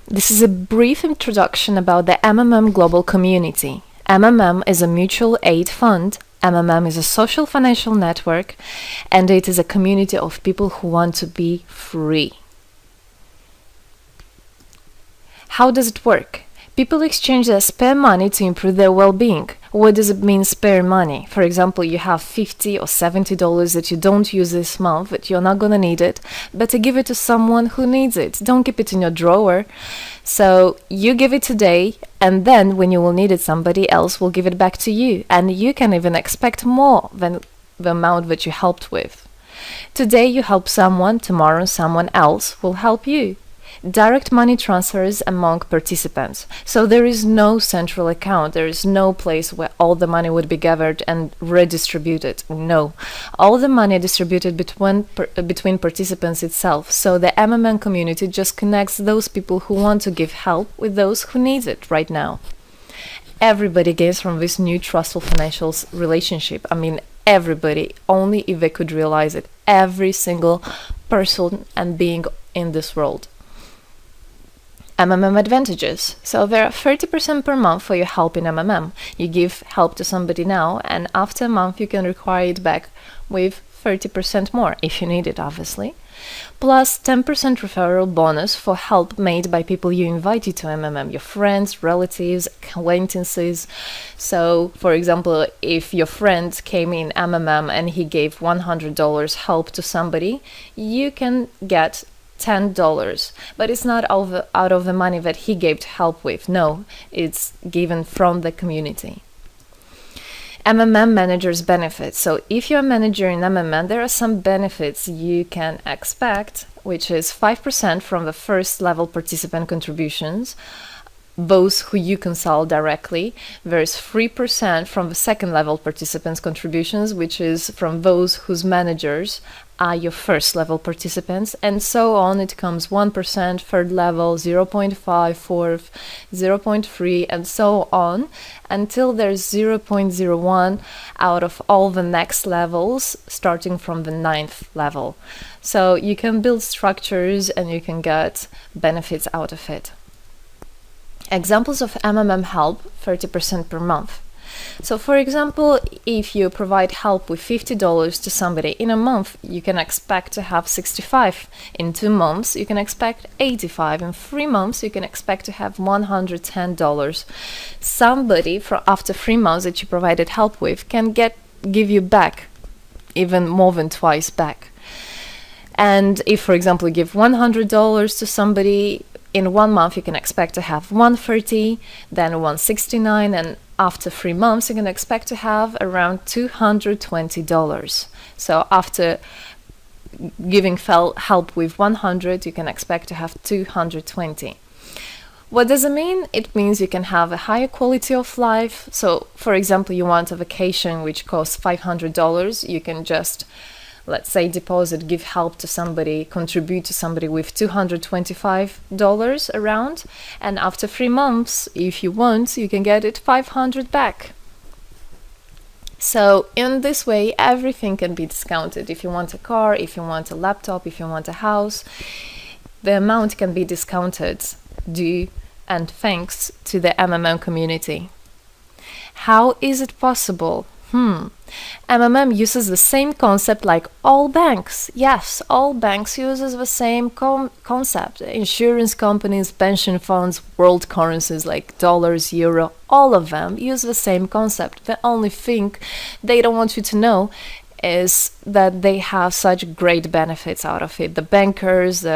This is a brief introduction about the MMM global community. MMM is a mutual aid fund. MMM is a social financial network, and it is a community of people who want to be free. How does it work? People exchange their spare money to improve their well-being. What does it mean, spare money? For example, you have $50 or $70 that you don't use this month, but you're not gonna need it. Better give it to someone who needs it. Don't keep it in your drawer. So you give it today, and then when you will need it, somebody else will give it back to you. And you can even expect more than the amount that you helped with. Today you help someone, tomorrow someone else will help you. Direct money transfers among participants. So there is no central account. There is no place where all the money would be gathered and redistributed. No. All the money distributed between participants itself. So the MMM community just connects those people who want to give help with those who need it right now. Everybody gains from this new trustful financial relationship. I mean, everybody, only if they could realize it. Every single person and being in this world. MMM advantages. So there are 30% per month for your help in MMM. You give help to somebody now, and after a month you can require it back with 30% more, if you need it, obviously. Plus 10% referral bonus for help made by people you invited to MMM, your friends, relatives, acquaintances. So, for example, if your friend came in MMM and he gave $100 help to somebody, you can get $10, but it's not out of the money that he gave help with. No, it's given from the community. MMM managers benefits. So if you're a manager in MMM, there are some benefits you can expect, which is 5% from the first level participant contributions, those who you consult directly. There's 3% from the second level participants contributions, which is from those whose managers are your first level participants, and so on. It comes 1%, third level, 0.5, fourth, 0.3, and so on, until there's 0.01 out of all the next levels, starting from the 9th level. So you can build structures and you can get benefits out of it. Examples of MMM help, 30% per month. So for example, if you provide help with $50 to somebody in a month, you can expect to have 65. In 2 months, you can expect 85. In 3 months, you can expect to have $110. Somebody after 3 months that you provided help with can give you back even more than twice back. And if, for example, you give $100 to somebody, in 1 month you can expect to have $130, then $169, and after 3 months you can expect to have around $220. So after giving help with 100, you can expect to have 220. What does it mean? It means you can have a higher quality of life. So for example, you want a vacation which costs $500, you can just, let's say, deposit, give help to somebody, contribute to somebody with $225 around, and after 3 months, if you want, you can get it $500 back. So in this way, everything can be discounted. If you want a car, if you want a laptop, if you want a house, the amount can be discounted due and thanks to the MMM community. How is it possible? MMM uses the same concept like all banks. Yes, all banks uses the same concept. Insurance companies, pension funds, world currencies like dollars, euro, all of them use the same concept. The only thing they don't want you to know is that they have such great benefits out of it. The bankers,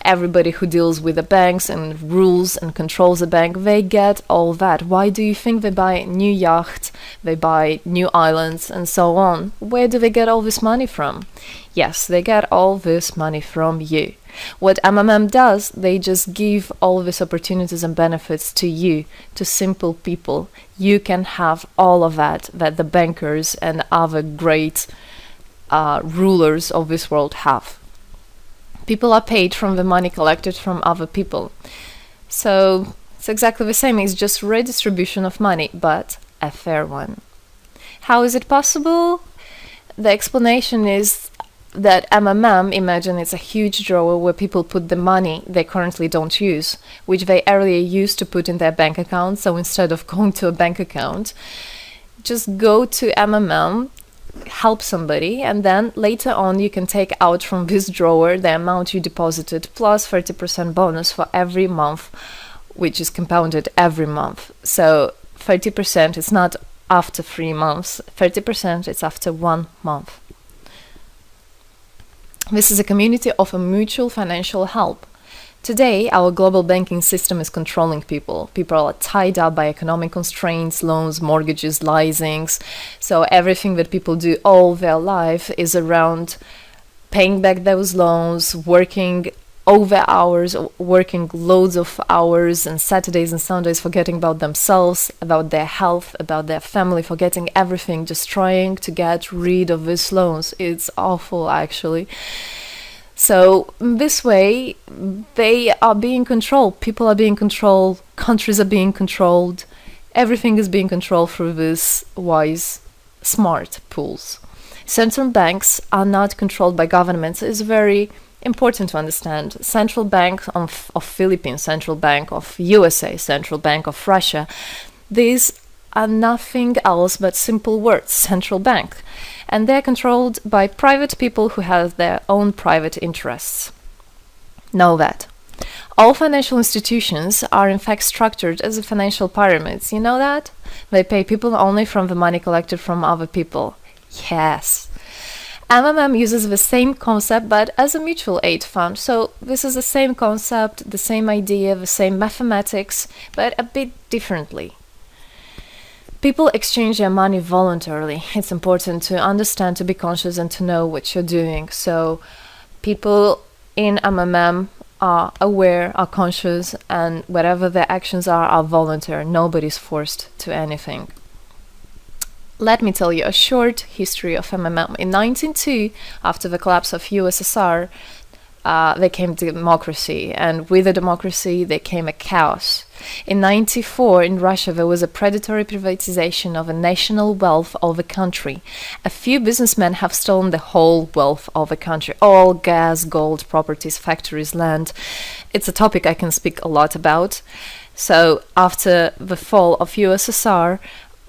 everybody who deals with the banks and rules and controls the bank, they get all that. Why do you think they buy new yachts, they buy new islands, and so on? Where do they get all this money from? Yes, they get all this money from you. What MMM does, they just give all these opportunities and benefits to you, to simple people. You can have all of that the bankers and other great rulers of this world have. People are paid from the money collected from other people. So it's exactly the same. It's just redistribution of money, but a fair one. How is it possible? The explanation is that MMM, imagine it's a huge drawer where people put the money they currently don't use, which they earlier used to put in their bank account. So instead of going to a bank account, just go to MMM, help somebody, and then later on you can take out from this drawer the amount you deposited plus 30% bonus for every month, which is compounded every month. So 30% is not after 3 months, 30% is after 1 month. This is a community of a mutual financial help. Today, our global banking system is controlling people. People are tied up by economic constraints, loans, mortgages, leasings. So everything that people do all their life is around paying back those loans, working over hours, working loads of hours and Saturdays and Sundays, forgetting about themselves, about their health, about their family, forgetting everything, just trying to get rid of these loans. It's awful, actually. So this way, they are being controlled. People are being controlled. Countries are being controlled. Everything is being controlled through these wise, smart pools. Central banks are not controlled by governments. It's very important to understand. Central Bank of Philippines, Central Bank of USA, Central Bank of Russia. These are nothing else but simple words, central bank. And they're controlled by private people who have their own private interests. Know that. All financial institutions are in fact structured as financial pyramids. You know that? They pay people only from the money collected from other people. Yes. MMM uses the same concept but as a mutual aid fund. So this is the same concept, the same idea, the same mathematics, but a bit differently. People exchange their money voluntarily. It's important to understand, to be conscious and to know what you're doing. So people in MMM are aware, are conscious, and whatever their actions are voluntary. Nobody's forced to anything. Let me tell you a short history of MMM. In 1902, after the collapse of USSR, there came democracy, and with the democracy there came a chaos. In 1994, in Russia, there was a predatory privatization of a national wealth of the country. A few businessmen have stolen the whole wealth of the country, all gas, gold, properties, factories, land. It's a topic I can speak a lot about. So after the fall of USSR,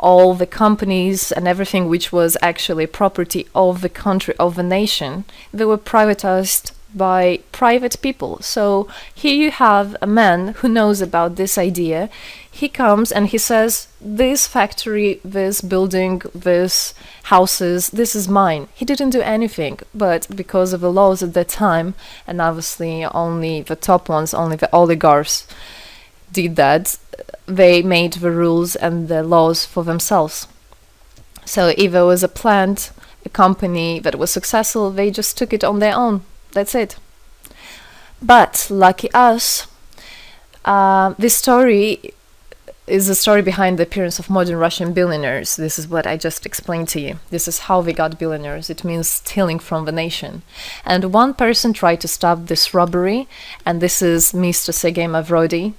all the companies and everything which was actually property of the country, of the nation, they were privatized by private people. So here you have a man who knows about this idea. He comes and he says, this factory, this building, this houses, this is mine. He didn't do anything, but because of the laws at that time, and obviously only the top ones, only the oligarchs did that, they made the rules and the laws for themselves. So if there was a plant, a company that was successful, they just took it on their own. That's it. But lucky us, this story is the story behind the appearance of modern Russian billionaires. This is what I just explained to you. This is how we got billionaires. It means stealing from the nation. And one person tried to stop this robbery, and this is Mr. Sergei Mavrodi.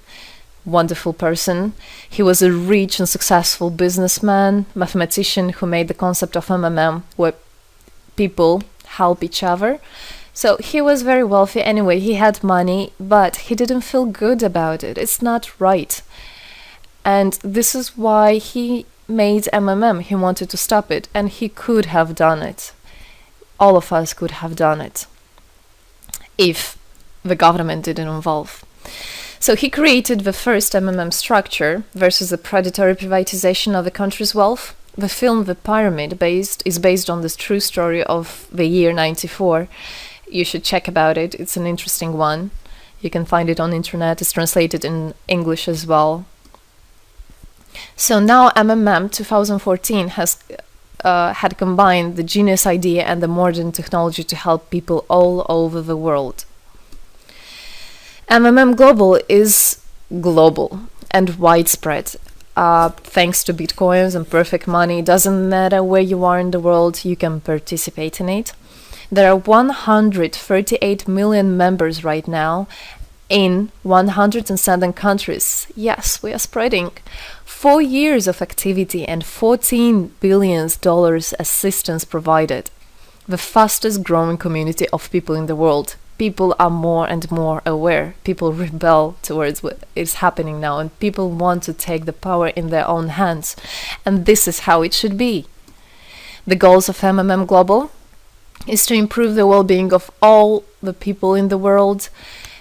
Wonderful person. He was a rich and successful businessman, mathematician who made the concept of MMM, where people help each other. So he was very wealthy anyway, he had money, but he didn't feel good about it. It's not right. And this is why he made MMM. He wanted to stop it, and he could have done it. All of us could have done it if the government didn't involve. So he created the first MMM structure versus the predatory privatization of the country's wealth. The film The Pyramid is based on this true story of the year 94. You should check about it. It's an interesting one. You can find it on the internet. It's translated in English as well. So now MMM 2014 has had combined the genius idea and the modern technology to help people all over the world. MMM Global is global and widespread. Thanks to Bitcoins and perfect money, doesn't matter where you are in the world, you can participate in it. There are 138 million members right now in 107 countries. Yes, we are spreading. 4 years of activity and $14 billion assistance provided. the fastest growing community of people in the world. People are more and more aware. People rebel towards what is happening now, and people want to take the power in their own hands. And this is how it should be. The goals of MMM Global is to improve the well-being of all the people in the world,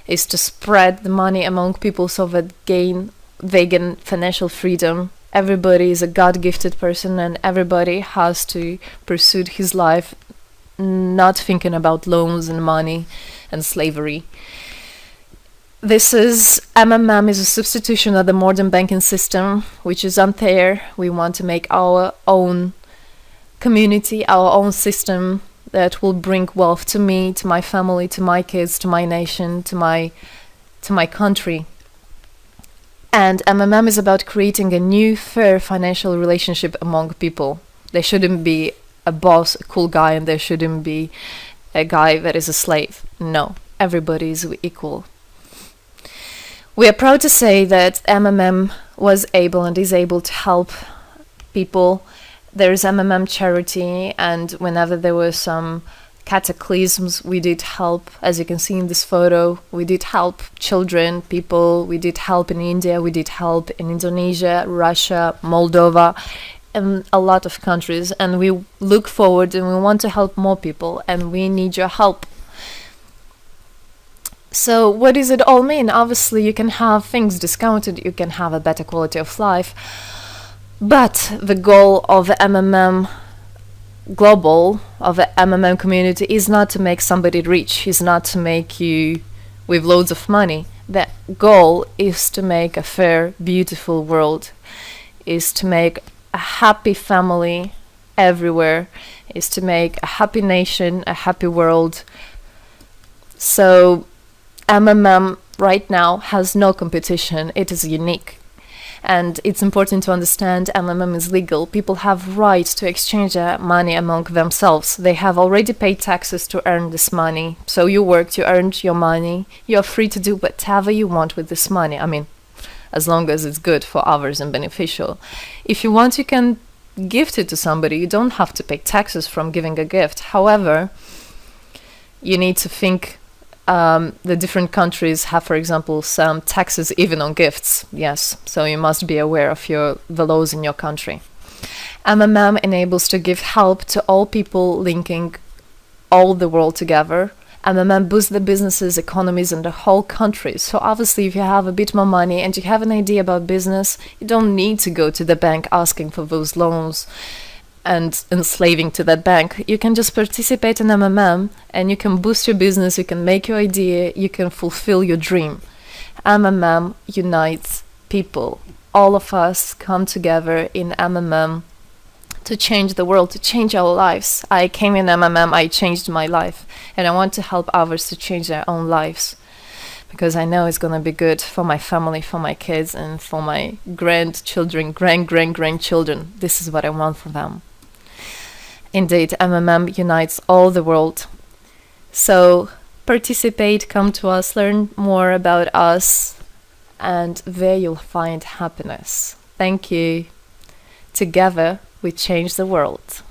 is to spread the money among people so that they gain financial freedom. Everybody is a God-gifted person, and everybody has to pursue his life not thinking about loans and money and slavery. This is MMM is a substitution of the modern banking system, which is unfair. We want to make our own community, our own system that will bring wealth to me, to my family, to my kids, to my nation, to my country. And MMM is about creating a new, fair financial relationship among people. There shouldn't be a boss, a cool guy, and there shouldn't be a guy that is a slave. No, everybody is equal. We are proud to say that MMM was able and is able to help people. There is MMM charity, and whenever there were some cataclysms, we did help. As you can see in this photo, we did help children, people. We did help in India, we did help in Indonesia, Russia, Moldova, and a lot of countries. And we look forward and we want to help more people, and we need your help. So what does it all mean? Obviously, you can have things discounted, you can have a better quality of life. But the goal of the MMM Global, of the MMM community, is not to make somebody rich, is not to make you with loads of money. The goal is to make a fair, beautiful world, is to make a happy family everywhere, is to make a happy nation, a happy world. So MMM right now has no competition, it is unique. And it's important to understand MMM is legal. People have rights to exchange their money among themselves. They have already paid taxes to earn this money. So you worked, you earned your money. You're free to do whatever you want with this money. I mean, as long as it's good for others and beneficial. If you want, you can gift it to somebody. You don't have to pay taxes from giving a gift. However, you need to think the different countries have, for example, some taxes even on gifts. Yes, so you must be aware of the laws in your country. MMM enables to give help to all people, linking all the world together. MMM boosts the businesses, economies, and the whole country. So obviously, if you have a bit more money and you have an idea about business, you don't need to go to the bank asking for those loans and enslaving to that bank. You can just participate in MMM and you can boost your business, you can make your idea, you can fulfill your dream. MMM unites people. All of us come together in MMM to change the world, to change our lives. I came in MMM, I changed my life, and I want to help others to change their own lives, because I know it's going to be good for my family, for my kids, and for my grandchildren, grandchildren. This is what I want for them. Indeed, MMM unites all the world. So participate, come to us, learn more about us, and there you'll find happiness. Thank you. Together, we change the world.